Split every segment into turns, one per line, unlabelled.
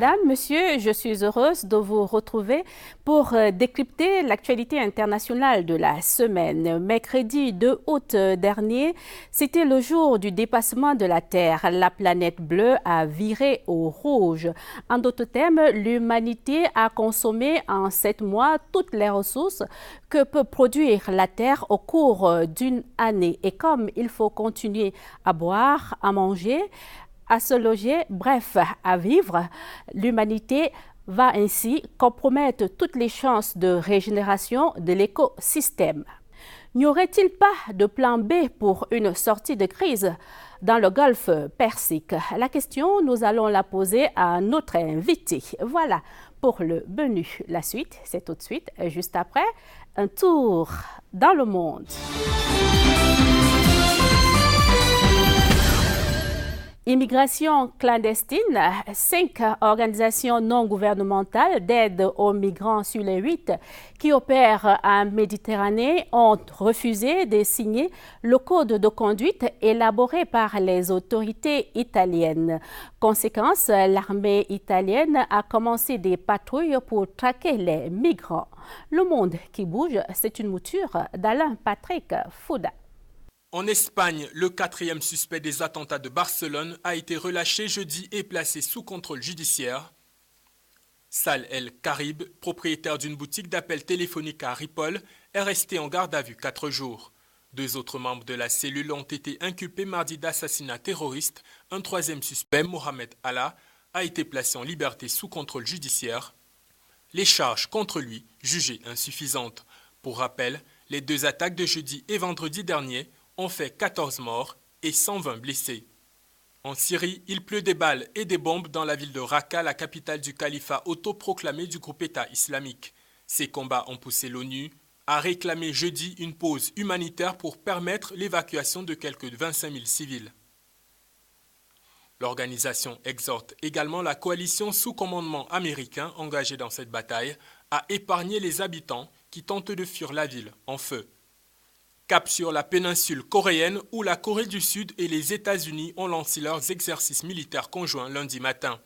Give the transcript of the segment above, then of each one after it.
Madame, monsieur, je suis heureuse de vous retrouver pour décrypter l'actualité internationale de la semaine. Mercredi 2 août dernier, c'était le jour du dépassement de la Terre. La planète bleue a viré au rouge. En d'autres termes, l'humanité a consommé en 7 mois toutes les ressources que peut produire la Terre au cours d'une année. Et comme il faut continuer à boire, à manger, à se loger, bref, à vivre, l'humanité va ainsi compromettre toutes les chances de régénération de l'écosystème. N'y aurait-il pas de plan B pour une sortie de crise dans le Golfe Persique? La question, nous allons la poser à notre invité. Voilà pour le menu. La suite, c'est tout de suite, juste après, un tour dans le monde. Immigration clandestine, 5 organisations non gouvernementales d'aide aux migrants sur les 8 qui opèrent en Méditerranée ont refusé de signer le code de conduite élaboré par les autorités italiennes. Conséquence, l'armée italienne a commencé des patrouilles pour traquer les migrants. Le monde qui bouge, c'est une mouture d'Alain Patrick Fouda.
En Espagne, le 4e suspect des attentats de Barcelone a été relâché jeudi et placé sous contrôle judiciaire. Sal El Karib, propriétaire d'une boutique d'appels téléphoniques à Ripoll, est resté en garde à vue 4 jours. 2 autres membres de la cellule ont été inculpés mardi d'assassinat terroriste. Un 3e suspect, Mohamed Allah, a été placé en liberté sous contrôle judiciaire. Les charges contre lui, jugées insuffisantes. Pour rappel, les 2 attaques de jeudi et vendredi dernier ont fait 14 morts et 120 blessés. En Syrie, il pleut des balles et des bombes dans la ville de Raqqa, la capitale du califat autoproclamé du groupe État islamique. Ces combats ont poussé l'ONU à réclamer jeudi une pause humanitaire pour permettre l'évacuation de quelques 25 000 civils. L'organisation exhorte également la coalition sous commandement américain engagée dans cette bataille à épargner les habitants qui tentent de fuir la ville en feu. Cap sur la péninsule coréenne où la Corée du Sud et les États-Unis ont lancé leurs exercices militaires conjoints lundi matin.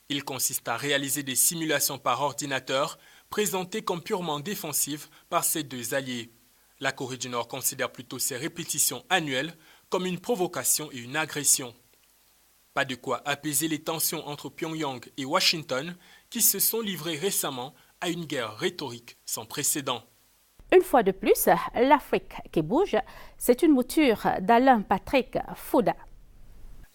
Il consiste à réaliser des simulations par ordinateur présentées comme purement défensives par ces 2 alliés. La Corée du Nord considère plutôt ces répétitions annuelles comme une provocation et une agression. Pas de quoi apaiser les tensions entre Pyongyang et Washington qui se sont livrées récemment à une guerre rhétorique sans précédent.
Une fois de plus, l'Afrique qui bouge, c'est une mouture d'Alain Patrick Fouda.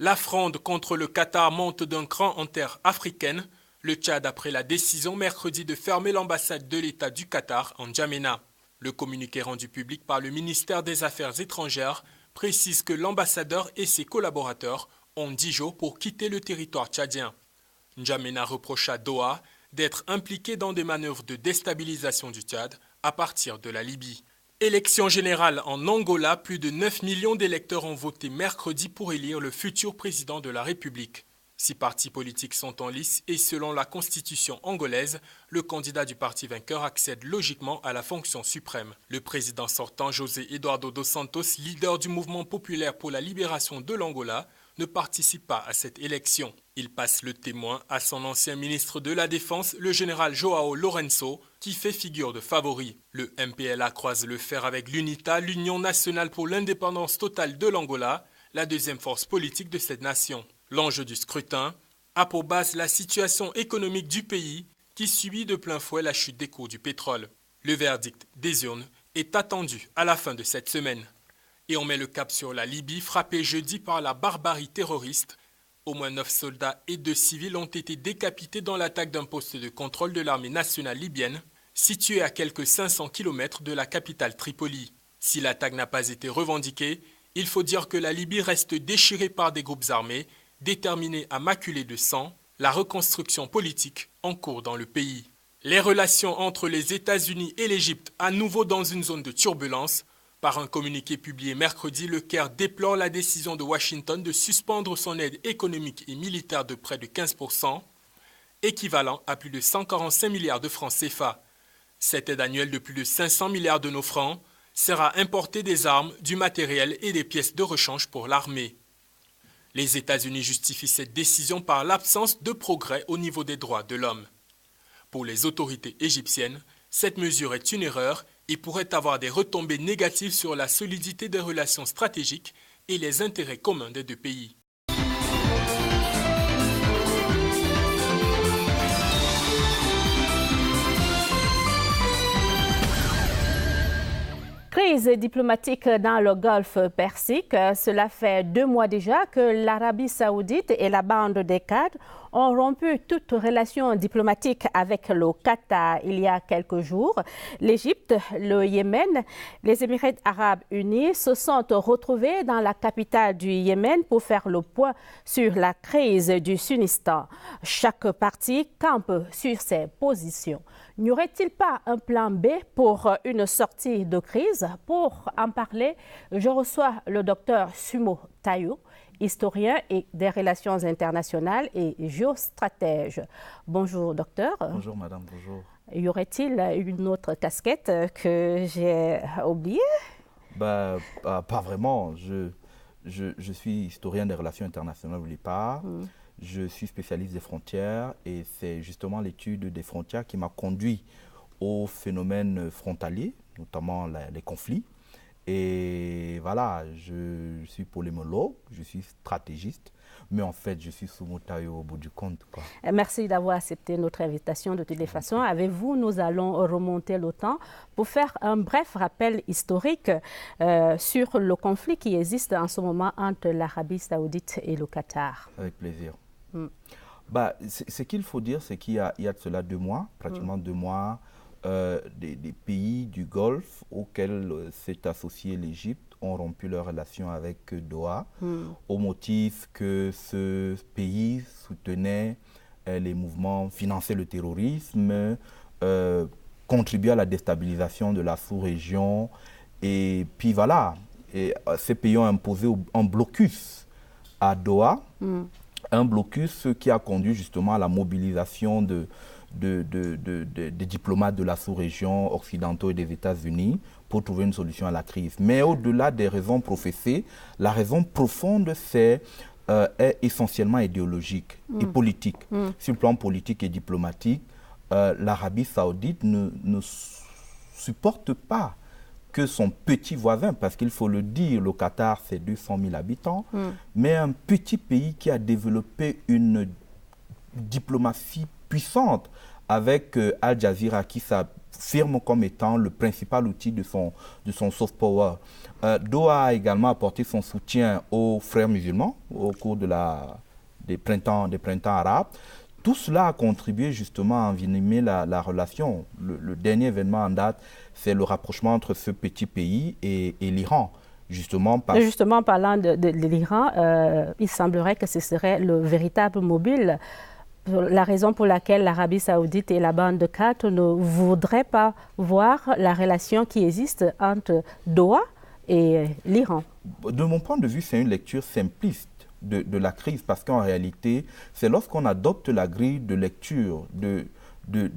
La fronde contre le Qatar monte d'un cran en terre africaine. Le Tchad a pris la décision mercredi de fermer l'ambassade de l'État du Qatar en N'Djamena. Le communiqué rendu public par le ministère des Affaires étrangères précise que l'ambassadeur et ses collaborateurs ont 10 jours pour quitter le territoire tchadien. N'Djamena reproche à Doha d'être impliqué dans des manœuvres de déstabilisation du Tchad à partir de la Libye. Élection générale en Angola, plus de 9 millions d'électeurs ont voté mercredi pour élire le futur président de la République. 6 partis politiques sont en lice et selon la constitution angolaise, le candidat du parti vainqueur accède logiquement à la fonction suprême. Le président sortant, José Eduardo dos Santos, leader du mouvement populaire pour la libération de l'Angola, ne participe pas à cette élection. Il passe le témoin à son ancien ministre de la Défense, le général João Lourenço, qui fait figure de favori. Le MPLA croise le fer avec l'UNITA, l'Union nationale pour l'indépendance totale de l'Angola, la 2e force politique de cette nation. L'enjeu du scrutin a pour base la situation économique du pays qui subit de plein fouet la chute des cours du pétrole. Le verdict des urnes est attendu à la fin de cette semaine. Et on met le cap sur la Libye, frappée jeudi par la barbarie terroriste. Au moins 9 soldats et 2 civils ont été décapités dans l'attaque d'un poste de contrôle de l'armée nationale libyenne, situé à quelques 500 km de la capitale Tripoli. Si l'attaque n'a pas été revendiquée, il faut dire que la Libye reste déchirée par des groupes armés, déterminés à maculer de sang la reconstruction politique en cours dans le pays. Les relations entre les États-Unis et l'Égypte, à nouveau dans une zone de turbulence. Par un communiqué publié mercredi, le Caire déplore la décision de Washington de suspendre son aide économique et militaire de près de 15%, équivalent à plus de 145 milliards de francs CFA. Cette aide annuelle de plus de 500 milliards de nos francs sert à importer des armes, du matériel et des pièces de rechange pour l'armée. Les États-Unis justifient cette décision par l'absence de progrès au niveau des droits de l'homme. Pour les autorités égyptiennes, cette mesure est une erreur et pourrait avoir des retombées négatives sur la solidité des relations stratégiques et les intérêts communs des deux pays.
Crise diplomatique dans le Golfe Persique. Cela fait 2 mois déjà que l'Arabie saoudite et la bande des Qad ont rompu toute relation diplomatique avec le Qatar il y a quelques jours. L'Égypte, le Yémen, les Émirats arabes unis se sont retrouvés dans la capitale du Yémen pour faire le point sur la crise du Sunnistan. Chaque parti campe sur ses positions. N'y aurait-il pas un plan B pour une sortie de crise? Pour en parler, je reçois le docteur Sumo Tayo, historien et des relations internationales et géostratège. Bonjour docteur.
Bonjour madame, bonjour.
Y aurait-il une autre casquette que j'ai oubliée?
Pas vraiment. Je suis historien des relations internationales au départ. Je suis spécialiste des frontières et c'est justement l'étude des frontières qui m'a conduit aux phénomènes frontaliers, notamment les conflits. Et voilà, je suis polémologue, je suis stratégiste, mais en fait, je suis Sumo Tayo au bout du compte, quoi.
Merci d'avoir accepté notre invitation de toutes les façons. Avec vous, nous allons remonter le temps pour faire un bref rappel historique sur le conflit qui existe en ce moment entre l'Arabie saoudite et le Qatar.
Avec plaisir. Ce qu'il faut dire, c'est qu'il y a de cela 2 mois, pratiquement 2 mois, des pays du Golfe auxquels s'est associée l'Égypte ont rompu leurs relations avec Doha au motif que ce pays soutenait les mouvements, finançait le terrorisme, contribuait à la déstabilisation de la sous-région. Et puis voilà, ces pays ont imposé un blocus à Doha, un blocus qui a conduit justement à la mobilisation des diplomates de la sous-région occidentaux et des États-Unis pour trouver une solution à la crise. Mais au-delà des raisons professées, la raison profonde est essentiellement idéologique et politique. Sur le plan politique et diplomatique, l'Arabie saoudite ne supporte pas que son petit voisin, parce qu'il faut le dire, le Qatar c'est 200 000 habitants, mais un petit pays qui a développé une diplomatie puissante avec Al Jazeera qui s'affirme comme étant le principal outil de son soft power. Doha a également apporté son soutien aux frères musulmans au cours des printemps arabes. Tout cela a contribué justement à envenimer la relation. Le dernier événement en date, c'est le rapprochement entre ce petit pays et l'Iran. Justement parlant
de l'Iran, il semblerait que ce serait le véritable mobile. La raison pour laquelle l'Arabie saoudite et la bande de Qad ne voudraient pas voir la relation qui existe entre Doha et l'Iran.
De mon point de vue, c'est une lecture simpliste de la crise, parce qu'en réalité, c'est lorsqu'on adopte la grille de lecture de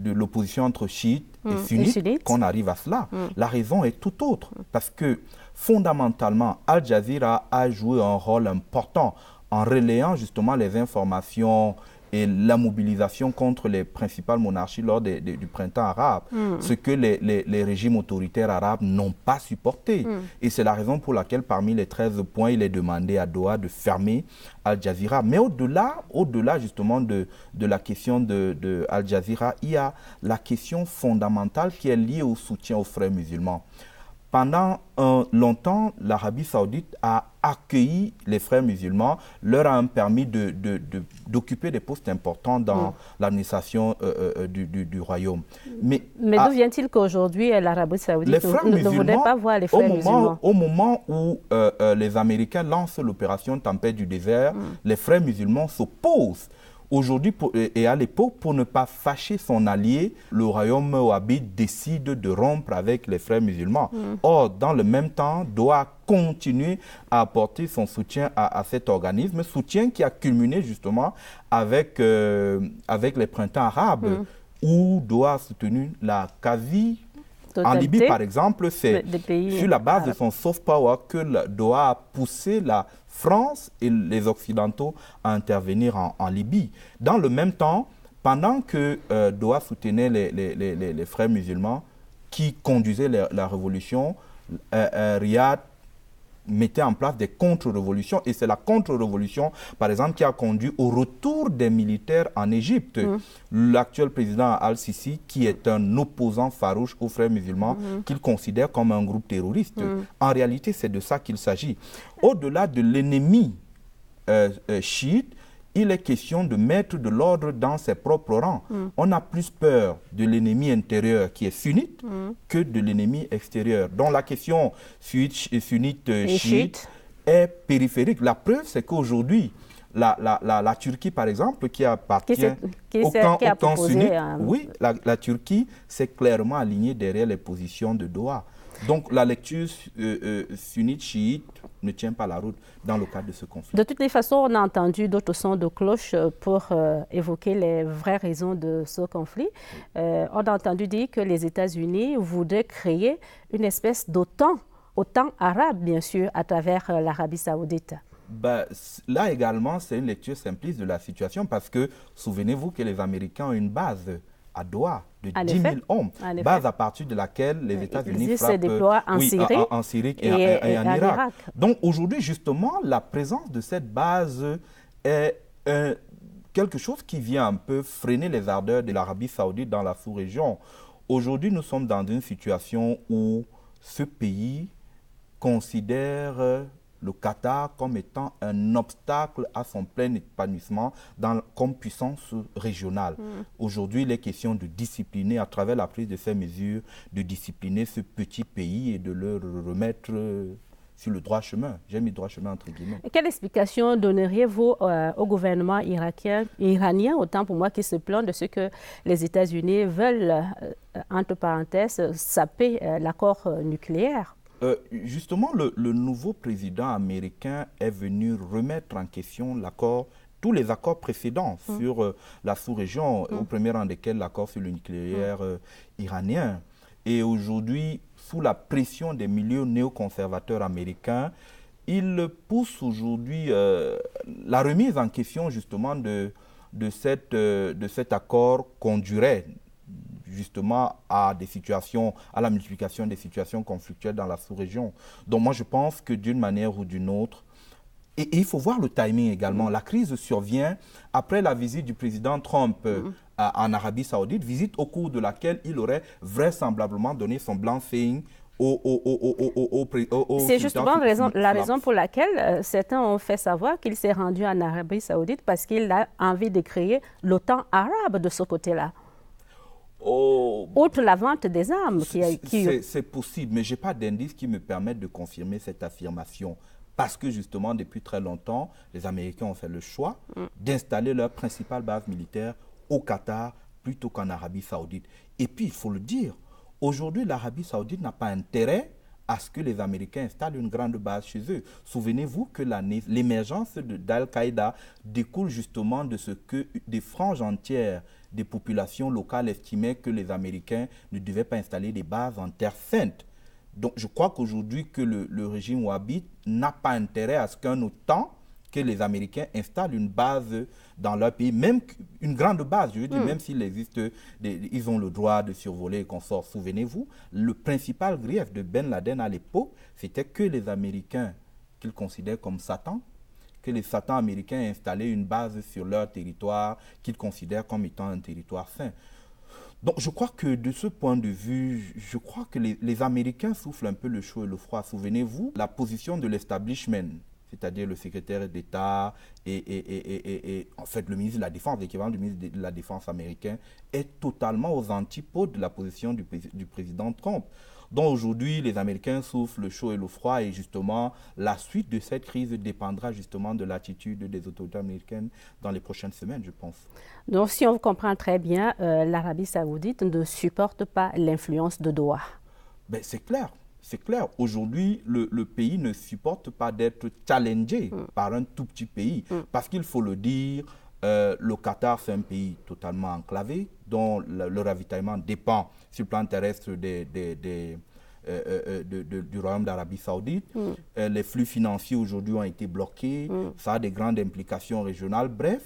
l'opposition entre chiites et sunnites qu'on arrive à cela. La raison est tout autre, parce que fondamentalement, Al Jazeera a joué un rôle important en relayant justement les informations et la mobilisation contre les principales monarchies lors du printemps arabe, ce que les régimes autoritaires arabes n'ont pas supporté. Et c'est la raison pour laquelle, parmi les 13 points, il est demandé à Doha de fermer Al Jazeera. Mais au-delà justement de la question de Al Jazeera, il y a la question fondamentale qui est liée au soutien aux frères musulmans. Pendant longtemps, l'Arabie saoudite a accueilli les frères musulmans, leur a permis d'occuper des postes importants dans l'administration du royaume.
Mais d'où vient-il qu'aujourd'hui l'Arabie saoudite ne voudrait pas voir les frères musulmans?
Au moment où les Américains lancent l'opération Tempête du désert, les frères musulmans s'opposent. Aujourd'hui et à l'époque, pour ne pas fâcher son allié, le royaume wahhabite décide de rompre avec les frères musulmans. Or, dans le même temps, Doha continue à apporter son soutien à cet organisme, soutien qui a culminé justement avec les printemps arabes, où Doha a soutenu la quasi En Libye, par exemple, c'est sur la base de son soft power que le Doha a poussé la France et les Occidentaux à intervenir en Libye. Dans le même temps, pendant que Doha soutenait les frères musulmans qui conduisaient la révolution, Riyad mettait en place des contre-révolutions et c'est la contre-révolution, par exemple, qui a conduit au retour des militaires en Égypte. L'actuel président Al-Sisi, qui est un opposant farouche aux frères musulmans, qu'il considère comme un groupe terroriste. En réalité, c'est de ça qu'il s'agit. Au-delà de l'ennemi chiite, il est question de mettre de l'ordre dans ses propres rangs. On a plus peur de l'ennemi intérieur qui est sunnite que de l'ennemi extérieur. Donc la question sunnite-chiite est périphérique. La preuve, c'est qu'aujourd'hui, la Turquie, par exemple, qui appartient au camp sunnite, oui, la Turquie s'est clairement alignée derrière les positions de Doha. Donc la lecture sunnite-chiite ne tient pas la route dans le cadre de ce conflit.
De toutes les façons, on a entendu d'autres sons de cloche pour évoquer les vraies raisons de ce conflit. On a entendu dire que les États-Unis voudraient créer une espèce d'OTAN arabe, bien sûr, à travers l'Arabie saoudite.
Ben, là également, c'est une lecture simpliste de la situation parce que, souvenez-vous que les Américains ont une base à Doha de 10 000 hommes, base à partir de laquelle les États-Unis frappent en Syrie et en Irak. Donc aujourd'hui, justement, la présence de cette base est quelque chose qui vient un peu freiner les ardeurs de l'Arabie saoudite dans la sous-région. Aujourd'hui, nous sommes dans une situation où ce pays considère le Qatar comme étant un obstacle à son plein épanouissement comme puissance régionale. Aujourd'hui, il est question de discipliner, à travers la prise de ces mesures, de discipliner ce petit pays et de le remettre sur le droit chemin. J'ai mis droit chemin entre guillemets.
Quelle explication donneriez-vous au gouvernement iranien, autant pour moi qui se plaint de ce que les États-Unis veulent, entre parenthèses, saper l'accord nucléaire?
Justement, le nouveau président américain est venu remettre en question tous les accords précédents sur la sous-région, au premier rang desquels l'accord sur le nucléaire iranien. Et aujourd'hui, sous la pression des milieux néoconservateurs américains, il pousse aujourd'hui la remise en question justement de cet accord conduirait justement à la multiplication des situations conflictuelles dans la sous-région. Donc moi je pense que d'une manière ou d'une autre, et il faut voir le timing également, la crise survient après la visite du président Trump en Arabie Saoudite, visite au cours de laquelle il aurait vraisemblablement donné son blanc-seing
c'est justement la raison pour laquelle certains ont fait savoir qu'il s'est rendu en Arabie Saoudite parce qu'il a envie de créer l'OTAN arabe de ce côté-là. Outre la vente des armes.
C'est possible, mais je n'ai pas d'indices qui me permettent de confirmer cette affirmation. Parce que justement, depuis très longtemps, les Américains ont fait le choix d'installer leur principale base militaire au Qatar plutôt qu'en Arabie Saoudite. Et puis, il faut le dire, aujourd'hui, l'Arabie Saoudite n'a pas intérêt à ce que les Américains installent une grande base chez eux. Souvenez-vous que l'émergence d'Al-Qaïda découle justement de ce que des franges entières des populations locales estimaient que les Américains ne devaient pas installer des bases en terre sainte. Donc je crois qu'aujourd'hui que le régime wahhabite n'a pas intérêt à ce qu'un autant que les Américains installent une base dans leur pays, même une grande base, je veux dire, même s'il existe, ils ont le droit de survoler et qu'on sort. Souvenez-vous, le principal grief de Ben Laden à l'époque, c'était que les Américains, qu'ils considèrent comme Satan, que les Satans américains installaient une base sur leur territoire qu'ils considèrent comme étant un territoire sain. Donc je crois que de ce point de vue, je crois que les Américains soufflent un peu le chaud et le froid. Souvenez-vous, la position de l'establishment, c'est-à-dire le secrétaire d'État et en fait le ministre de la Défense, l'équivalent du ministre de la Défense américain, est totalement aux antipodes de la position du président Trump. Donc aujourd'hui, les Américains souffrent le chaud et le froid et justement, la suite de cette crise dépendra justement de l'attitude des autorités américaines dans les prochaines semaines, je pense.
Donc si on comprend très bien, l'Arabie saoudite ne supporte pas l'influence de Doha.
Ben, c'est clair. C'est clair, aujourd'hui, le pays ne supporte pas d'être challengé par un tout petit pays. Parce qu'il faut le dire, le Qatar, c'est un pays totalement enclavé, dont le ravitaillement dépend sur le plan terrestre du Royaume d'Arabie Saoudite. Les flux financiers aujourd'hui ont été bloqués. Ça a des grandes implications régionales. Bref,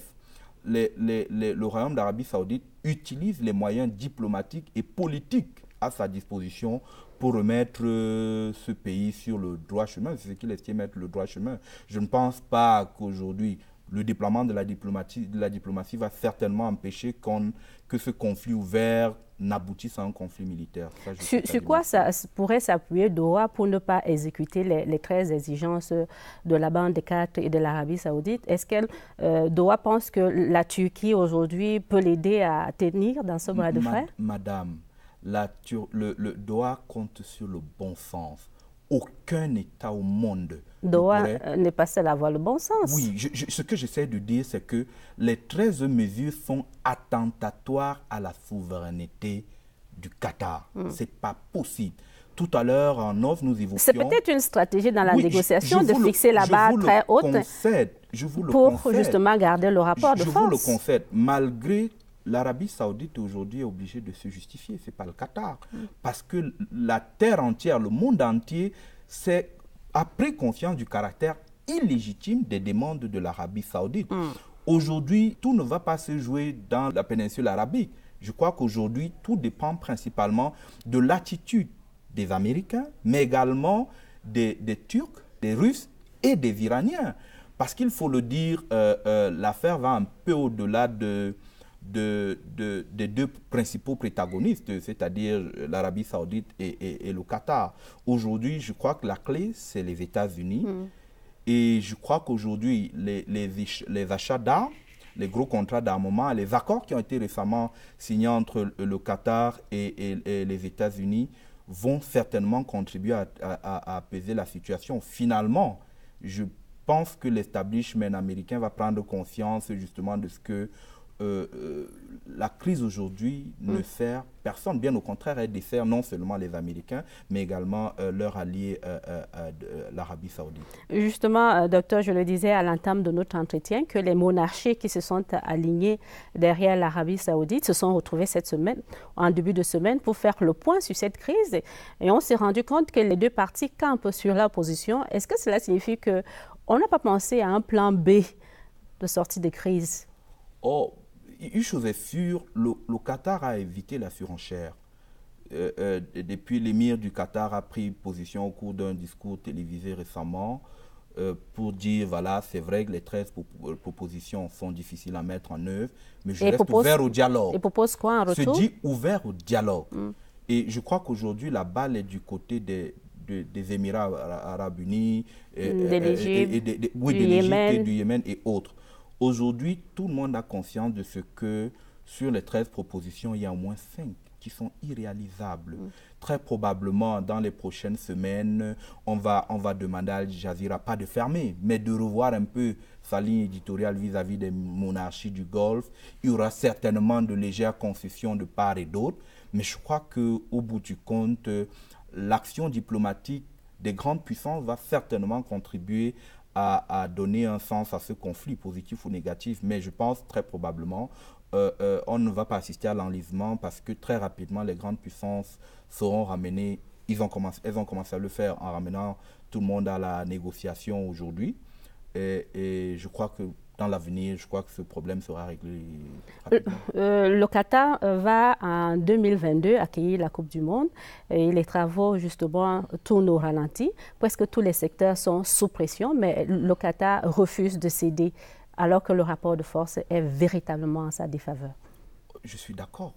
le Royaume d'Arabie Saoudite utilise les moyens diplomatiques et politiques à sa disposition pour remettre ce pays sur le droit chemin. C'est ce qu'il estime être le droit chemin. Je ne pense pas qu'aujourd'hui, le déploiement de la diplomatie va certainement empêcher que ce conflit ouvert n'aboutisse à un conflit militaire.
Sur quoi ça pourrait s'appuyer Doha pour ne pas exécuter les 13 exigences de la bande des 4 et de l'Arabie Saoudite? Est-ce que Doha pense que la Turquie aujourd'hui peut l'aider à tenir dans ce bras de fer?
Madame, le Doha compte sur le bon sens. Aucun État au monde.
Doha n'est pas seul à avoir le bon sens.
Oui, ce que j'essaie de dire, c'est que les 13 mesures sont attentatoires à la souveraineté du Qatar. Ce n'est pas possible. Tout à l'heure, en off, nous évoquions...
C'est peut-être une stratégie dans la négociation de fixer la barre très haute pour justement garder le rapport de force.
Je vous le concède. Malgré... L'Arabie Saoudite aujourd'hui est obligée de se justifier, ce n'est pas le Qatar. Parce que la terre entière, le monde entier, a pris conscience du caractère illégitime des demandes de l'Arabie Saoudite. Aujourd'hui, tout ne va pas se jouer dans la péninsule arabique. Je crois qu'aujourd'hui, tout dépend principalement de l'attitude des Américains, mais également des Turcs, des Russes et des Iraniens. Parce qu'il faut le dire, l'affaire va un peu au-delà des deux principaux protagonistes, c'est-à-dire l'Arabie Saoudite et le Qatar. Aujourd'hui, je crois que la clé, c'est les États-Unis. Et je crois qu'aujourd'hui, les achats d'armes, les gros contrats d'armement, les accords qui ont été récemment signés entre le Qatar et les États-Unis vont certainement contribuer à apaiser la situation. Finalement, je pense que l'establishment américain va prendre conscience justement de ce que la crise aujourd'hui ne sert personne. Bien au contraire, elle dessert non seulement les Américains, mais également leur allié, l'Arabie Saoudite.
Justement, docteur, je le disais à l'entame de notre entretien, que les monarchies qui se sont alignées derrière l'Arabie Saoudite se sont retrouvées cette semaine, en début de semaine, pour faire le point sur cette crise. Et on s'est rendu compte que les deux parties campent sur leur position. Est-ce que cela signifie qu'on n'a pas pensé à un plan B de sortie de crise?
Oh, une chose est sûre, le Qatar a évité la surenchère. Depuis, l'émir du Qatar a pris position au cours d'un discours télévisé récemment pour dire, voilà, c'est vrai que les 13 propositions sont difficiles à mettre en œuvre, mais je reste ouvert au dialogue.
Et propose quoi en retour?
Se dit ouvert au dialogue. Et je crois qu'aujourd'hui, la balle est du côté des Émirats arabes unis,
de l'Égypte,
du Yémen et autres. Aujourd'hui, tout le monde a conscience de ce que sur les 13 propositions, il y a au moins 5 qui sont irréalisables. Très probablement, dans les prochaines semaines, on va demander à Al Jazeera, pas de fermer, mais de revoir un peu sa ligne éditoriale vis-à-vis des monarchies du Golfe. Il y aura certainement de légères concessions de part et d'autre, mais je crois qu'au bout du compte, l'action diplomatique des grandes puissances va certainement contribuer à donner un sens à ce conflit, positif ou négatif. Mais je pense très probablement on ne va pas assister à l'enlisement parce que très rapidement, les grandes puissances seront ramenées. Elles ont commencé à le faire en ramenant tout le monde à la négociation aujourd'hui. Et je crois que dans l'avenir, je crois que ce problème sera réglé rapidement.
Le Qatar va en 2022 accueillir la Coupe du Monde et les travaux justement tournent au ralenti. Presque tous les secteurs sont sous pression, mais le Qatar refuse de céder alors que le rapport de force est véritablement en sa défaveur.
Je suis d'accord.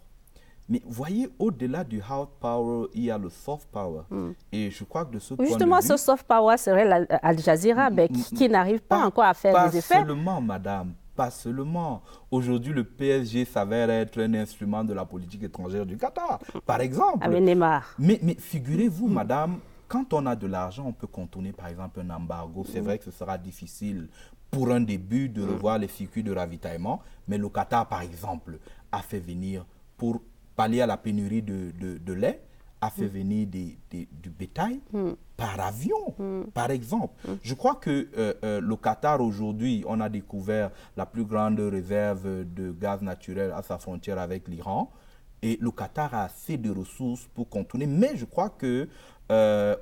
Mais voyez, au-delà du hard power, il y a le soft power. Et je crois que de ce point de vue...
Justement, ce soft power serait Al Jazeera, mais qui n'arrive pas encore à faire des effets.
Pas seulement, madame, pas seulement. Aujourd'hui, le PSG s'avère être un instrument de la politique étrangère du Qatar, par exemple.
Avec Neymar.
Mais figurez-vous, madame, quand on a de l'argent, on peut contourner, par exemple, un embargo. C'est vrai que ce sera difficile pour un début de revoir les circuits de ravitaillement, mais le Qatar, par exemple, a fait venir pour pallier à la pénurie de lait, a fait venir du bétail par avion, par exemple. Je crois que le Qatar aujourd'hui, on a découvert la plus grande réserve de gaz naturel à sa frontière avec l'Iran. Et le Qatar a assez de ressources pour contourner. Mais je crois que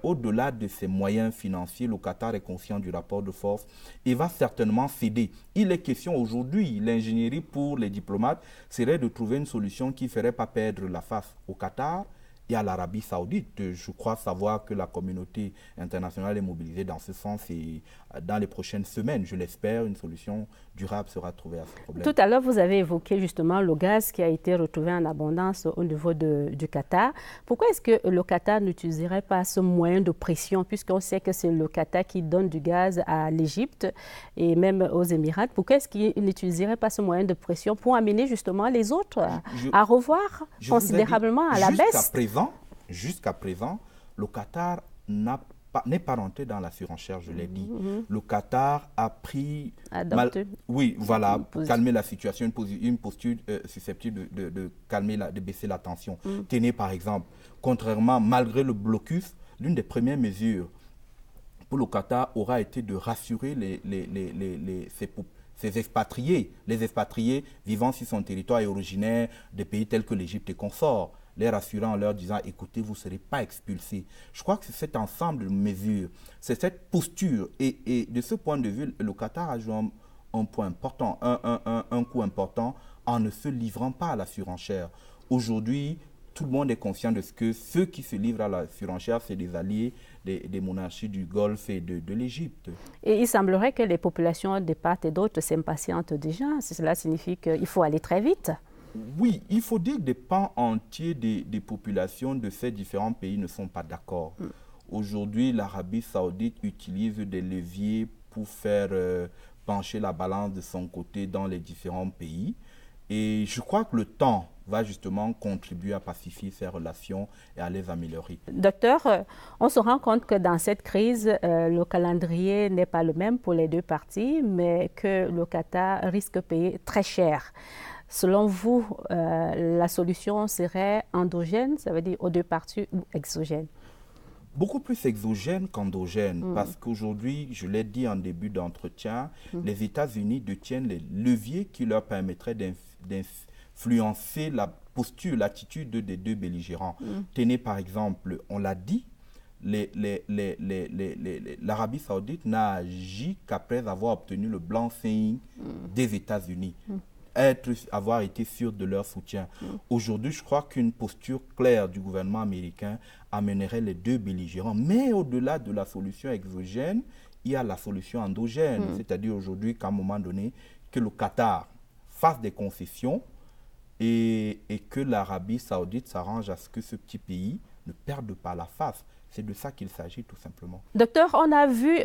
au-delà de ses moyens financiers, le Qatar est conscient du rapport de force et va certainement céder. Il est question aujourd'hui, l'ingénierie pour les diplomates serait de trouver une solution qui ne ferait pas perdre la face au Qatar et à l'Arabie Saoudite. Je crois savoir que la communauté internationale est mobilisée dans ce sens et dans les prochaines semaines, je l'espère, une solution durable sera trouvée à ce problème.
Tout à l'heure, vous avez évoqué justement le gaz qui a été retrouvé en abondance au niveau du Qatar. Pourquoi est-ce que le Qatar n'utiliserait pas ce moyen de pression, puisqu'on sait que c'est le Qatar qui donne du gaz à l'Égypte et même aux Émirats? Pourquoi est-ce qu'il n'utiliserait pas ce moyen de pression pour amener justement les autres à revoir considérablement à la baisse?
Jusqu'à présent, le Qatar n'est pas rentré dans la surenchère, je l'ai dit. Le Qatar a pris... calmer la situation, une posture susceptible de calmer, de baisser la tension. Tenez par exemple, malgré le blocus, l'une des premières mesures pour le Qatar aura été de rassurer ses expatriés, les expatriés vivant sur son territoire et originaires des pays tels que l'Égypte et consorts, les rassurant en leur disant « écoutez, vous ne serez pas expulsés ». Je crois que c'est cet ensemble de mesures, c'est cette posture. Et de ce point de vue, le Qatar a joué un point important, un coup important en ne se livrant pas à la surenchère. Aujourd'hui, tout le monde est conscient de ce que ceux qui se livrent à la surenchère, c'est des alliés des monarchies du Golfe et de l'Égypte.
Et il semblerait que les populations de part et d'autre s'impatientent déjà. Cela signifie qu'il faut aller très vite.
Oui, il faut dire que des pans entiers des populations de ces différents pays ne sont pas d'accord. Aujourd'hui, l'Arabie Saoudite utilise des leviers pour faire pencher la balance de son côté dans les différents pays. Et je crois que le temps va justement contribuer à pacifier ces relations et à les améliorer.
Docteur, on se rend compte que dans cette crise, le calendrier n'est pas le même pour les deux parties, mais que le Qatar risque de payer très cher. Selon vous, la solution serait endogène, ça veut dire aux deux parties, ou exogène?
Beaucoup plus exogène qu'endogène, parce qu'aujourd'hui, je l'ai dit en début d'entretien, les États-Unis détiennent les leviers qui leur permettraient d'influencer la posture, l'attitude des deux belligérants. Tenez par exemple, on l'a dit, l'Arabie Saoudite n'a agi qu'après avoir obtenu le blanc-seing des États-Unis. Avoir été sûr de leur soutien. Aujourd'hui, je crois qu'une posture claire du gouvernement américain amènerait les deux belligérants. Mais au-delà de la solution exogène, il y a la solution endogène. C'est-à-dire aujourd'hui qu'à un moment donné, que le Qatar fasse des concessions et que l'Arabie Saoudite s'arrange à ce que ce petit pays ne perde pas la face. C'est de ça qu'il s'agit tout simplement.
Docteur, on a vu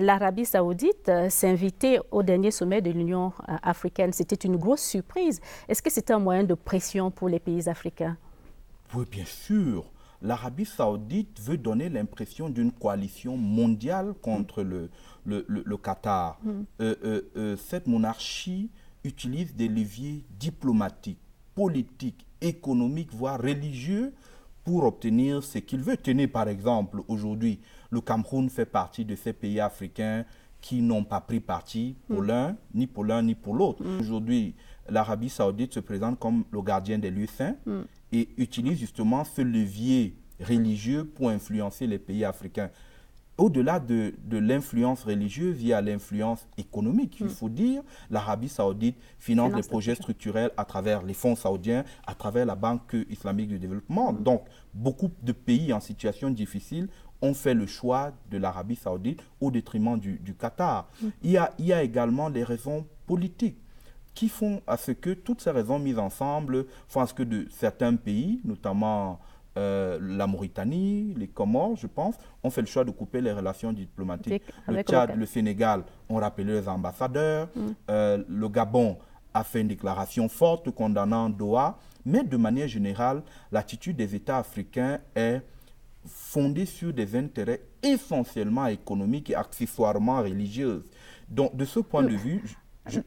l'Arabie Saoudite s'inviter au dernier sommet de l'Union africaine. C'était une grosse surprise. Est-ce que c'était un moyen de pression pour les pays africains?
Oui, bien sûr. L'Arabie Saoudite veut donner l'impression d'une coalition mondiale contre le Qatar. Cette monarchie utilise des leviers diplomatiques, politiques, économiques, voire religieux, pour obtenir ce qu'il veut. Tenez par exemple, aujourd'hui, le Cameroun fait partie de ces pays africains qui n'ont pas pris parti pour l'un, ni pour l'autre. Aujourd'hui, l'Arabie Saoudite se présente comme le gardien des lieux saints et utilise justement ce levier religieux pour influencer les pays africains. Au-delà de l'influence religieuse, il y a l'influence économique. Il faut dire, l'Arabie Saoudite finance des projets structurels à travers les fonds saoudiens, à travers la Banque islamique de développement. Donc, beaucoup de pays en situation difficile ont fait le choix de l'Arabie Saoudite au détriment du Qatar. Il y a également les raisons politiques qui font à ce que toutes ces raisons mises ensemble font à ce que de certains pays, notamment la Mauritanie, les Comores, je pense, ont fait le choix de couper les relations diplomatiques. Le Tchad, le Sénégal ont rappelé les ambassadeurs. Le Gabon a fait une déclaration forte condamnant Doha. Mais de manière générale, l'attitude des États africains est fondée sur des intérêts essentiellement économiques et accessoirement religieux. Donc, de ce point de vue...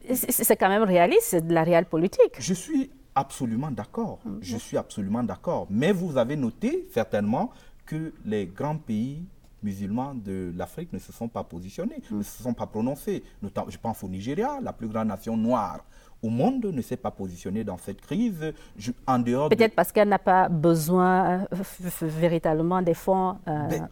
C'est quand même réaliste, c'est de la réelle politique.
Je suis absolument d'accord. Je suis absolument d'accord. Mais vous avez noté certainement que les grands pays musulmans de l'Afrique ne se sont pas positionnés, ne se sont pas prononcés. Notamment, je pense au Nigeria, la plus grande nation noire au monde, ne s'est pas positionnée dans cette crise. En dehors
peut-être parce qu'elle n'a pas besoin véritablement des fonds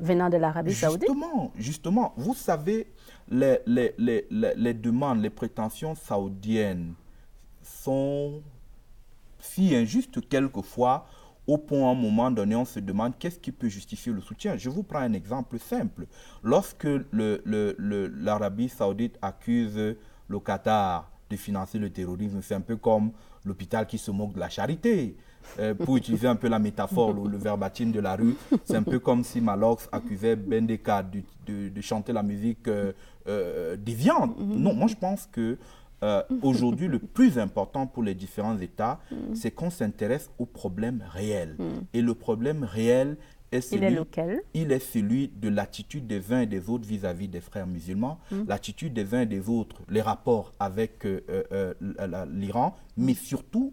venant de l'Arabie Saoudite.
Justement, vous savez, les demandes, les prétentions saoudiennes sont si injustes quelquefois, au point à un moment donné, on se demande qu'est-ce qui peut justifier le soutien. Je vous prends un exemple simple. Lorsque l'Arabie Saoudite accuse le Qatar de financer le terrorisme, c'est un peu comme l'hôpital qui se moque de la charité. Pour utiliser un peu la métaphore, le verbatim de la rue, c'est un peu comme si Malox accusait Bendeka de chanter la musique déviante. Non, moi je pense que aujourd'hui, le plus important pour les différents États, c'est qu'on s'intéresse aux problèmes réels. Et le problème réel est celui de l'attitude des uns et des autres vis-à-vis des frères musulmans, l'attitude des uns et des autres, les rapports avec l'Iran, mais surtout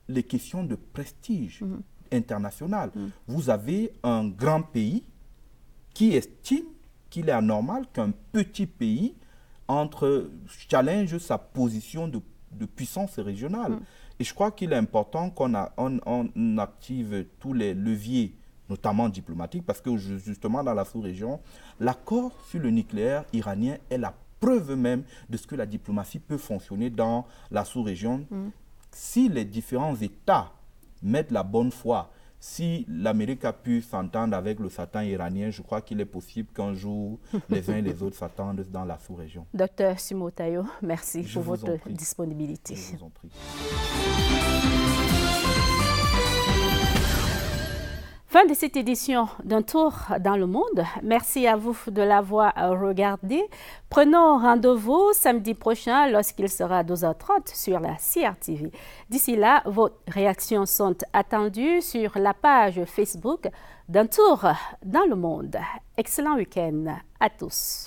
les questions de prestige international. Vous avez un grand pays qui estime qu'il est anormal qu'un petit pays challenge sa position de puissance régionale. Et je crois qu'il est important qu'on active tous les leviers, notamment diplomatiques, parce que justement dans la sous-région, l'accord sur le nucléaire iranien est la preuve même de ce que la diplomatie peut fonctionner dans la sous-région. Si les différents États mettent la bonne foi, si l'Amérique a pu s'entendre avec le Satan iranien, je crois qu'il est possible qu'un jour, les uns et les autres s'attendent dans la sous-région.
Docteur Simotayo, merci pour votre disponibilité.
Je vous en prie.
Fin de cette édition d'un tour dans le monde. Merci à vous de l'avoir regardé. Prenons rendez-vous samedi prochain lorsqu'il sera 12h30 sur la CRTV. D'ici là, vos réactions sont attendues sur la page Facebook d'un tour dans le monde. Excellent week-end à tous.